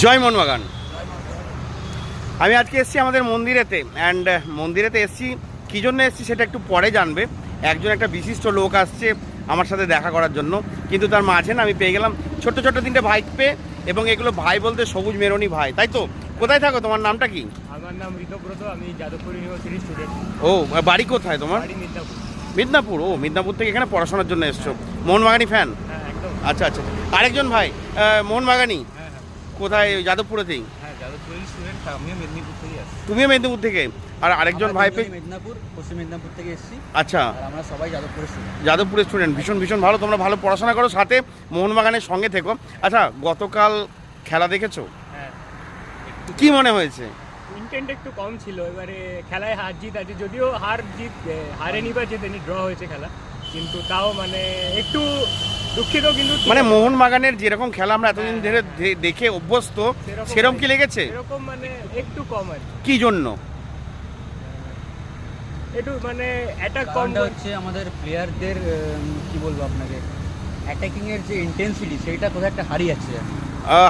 জয় মোহনবাগান। আমি আজকে এসেছি আমাদের মন্দিরেতে, অ্যান্ড মন্দিরেতে এসেছি কী জন্য এসেছি সেটা একটু পরে জানবে। একজন একটা বিশিষ্ট লোক আসছে আমার সাথে দেখা করার জন্য, কিন্তু তার মাঝে না আমি পেয়ে গেলাম ছোট্ট ছোট্ট তিনটে ভাই পেয়ে, এবং এগুলো ভাই বলতে সবুজ মেরনি ভাই, তাই তো? কোথায় থাকো, তোমার নামটা কি? আমার নাম ঋতব্রত, আমি যাদবপুর ইউনিভার্সিটির স্টুডেন্ট। ও, বাড়ি কোথায় তোমার? মিদনাপুর। মিদনাপুর। ও, মিদনাপুর থেকে এখানে পড়াশোনার জন্য এসছো। মোহনবাগানি ফ্যান? হ্যাঁ, একদম। আচ্ছা আচ্ছা। আরেকজন ভাই মোহনবাগানি? হ্যাঁ হ্যাঁ কোথায়? যাদবপুরেতেই? হ্যাঁ, যাদবপুরের স্টুডেন্ট, আমিও মেদিনীপুর থেকে আসছি। তুমিও মেদিনীপুর থেকে? আর আরেকজন ভাই পেয়ে? মেদিনীপুর, পশ্চিম মেদিনীপুর থেকে এসেছি। আচ্ছা, আর আমরা সবাই যাদবপুরের স্টুডেন্ট। যাদবপুরের স্টুডেন্ট। ভীষণ ভীষণ ভালো, তোমরা ভালো পড়াশোনা করো, সাথে মোহনবাগানের সঙ্গে থেকো। আচ্ছা, গতকাল খেলা দেখেছো? হ্যাঁ, কি মনে হয়েছে? ইন্টেন্ট একটু কম ছিল। এবারে খেলায় হার জিত আছে, যদিও হার জিত হারেনি বা জেতেনি, ড্র হয়েছে খেলা, কিন্তু তাও মানে একটু দুঃখিত। কিন্তু মানে মোহনবাগানের যেরকম খেলা আমরা এতদিন ধরে দেখে অভ্যস্ত, সেরকম কি লেগেছে? এরকম মানে একটু কম আর কি জন্য? একটু মানে অ্যাটাক কম কারণটা হচ্ছে আমাদের প্লেয়ারদের কি বলবো আপনাকে, অ্যাটাকিং এর যে ইন্টেন্সিটি সেইটা কোথাও একটা হারিয়ে যাচ্ছে।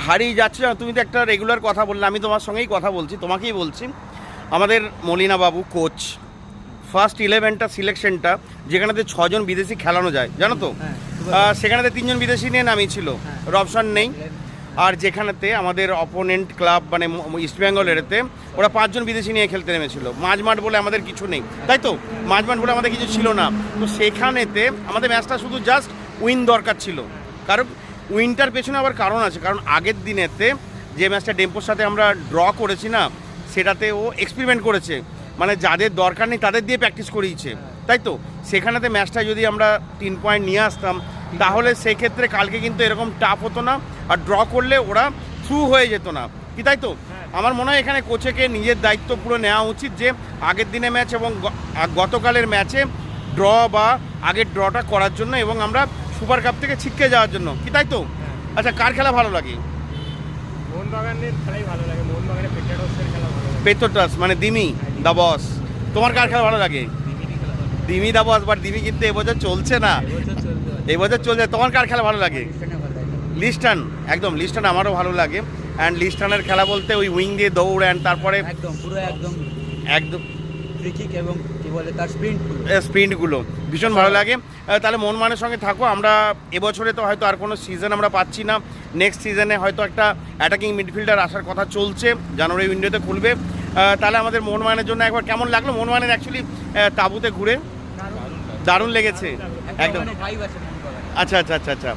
হারিয়ে যাচ্ছে। তুমি তো একটা রেগুলার কথা বললে, আমি তোমার সঙ্গেই কথা বলছি, তোমাকেই বলছি। আমাদের মলিনা বাবু কোচ ফার্স্ট 11টা সিলেকশনটা যেখানেতে 6জন বিদেশি খেলানো যায়, জানো তো? সেখানেতে 3জন বিদেশি নিয়ে নামিয়েছিল, রবসান নেই। আর যেখানেতে আমাদের অপোনেন্ট ক্লাব মানে ইস্টবেঙ্গলেরতে ওরা 5জন বিদেশি নিয়ে খেলতে নেমেছিল। মাঝমাঠ বলে আমাদের কিছু নেই, তাই তো? মাঝমাঠ বলে আমাদের কিছু ছিল না। তো সেখানেতে আমাদের ম্যাচটা শুধু জাস্ট উইন দরকার ছিল। কারণ উইনটার পেছনে আবার কারণ আছে, কারণ আগের দিনেতে যে ম্যাচটা ডেম্পোর সাথে আমরা ড্র করেছি না, সেটাতে ও এক্সপেরিমেন্ট করেছে, মানে যাদের দরকার নেই তাদের দিয়ে প্র্যাকটিস করিয়েছে, তাই তো? সেখানেতে ম্যাচটা যদি আমরা 3 পয়েন্ট নিয়ে আসতাম, তাহলে সেক্ষেত্রে কালকে কিন্তু এরকম টাফ হতো না, আর ড্র করলে ওরা থ্রু হয়ে যেত না, কি তাই তো? আমার মনে হয় এখানে কোচেকে নিজের দায়িত্ব পুরো নেওয়া উচিত, যে আগের দিনে ম্যাচ এবং গতকালের ম্যাচে ড্র বা আগের ড্রটা করার জন্য, এবং আমরা সুপার কাপ থেকে ছিটকে যাওয়ার জন্য, কি তাই তো? আচ্ছা, কার খেলা ভালো লাগে? মোহনবাগানের খেলাই ভালো লাগে। মোহনবাগানের পেট্রাডসের খেলা ভালো লাগে। পেট্রোটাস মানে দিমি দা বস। তোমার কার খেলা ভালো লাগে? দিমি দা বস। বাট দিমি কিন্তু এবছর চলছে না, এবছর চলছে। তোমার কার খেলা ভালো লাগে? লিস্টান। একদম, লিস্টান আমারও ভালো লাগে। অ্যান্ড লিস্টানের খেলা বলতে ওই উইং দিয়ে দৌড়, অ্যান্ড তারপরে একদম পুরো একদম ফ্রি কিক এবং কি বলে তার স্প্রিন্টগুলো ভীষণ ভালো লাগে। তাহলে মোহনবাগানের সঙ্গে থাকো। আমরা এবছরে তো হয়তো আর কোনো সিজন আমরা পাচ্ছি না, নেক্সট সিজনে হয়তো একটা অ্যাটাকিং মিডফিল্ডার আসার কথা চলছে, জানুয়ারি উইন্ডোতে খুলবে। তাহলে আমাদের মোহনবাগানের জন্য একবার কেমন লাগলো? মোহনবাগানের অ্যাকচুয়ালি তাঁবুতে ঘুরে দারুণ লেগেছে, একদম। আচ্ছা আচ্ছা আচ্ছা আচ্ছা।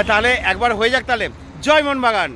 তাহলে একবার হয়ে যাক তাহলে। জয় মোহনবাগান।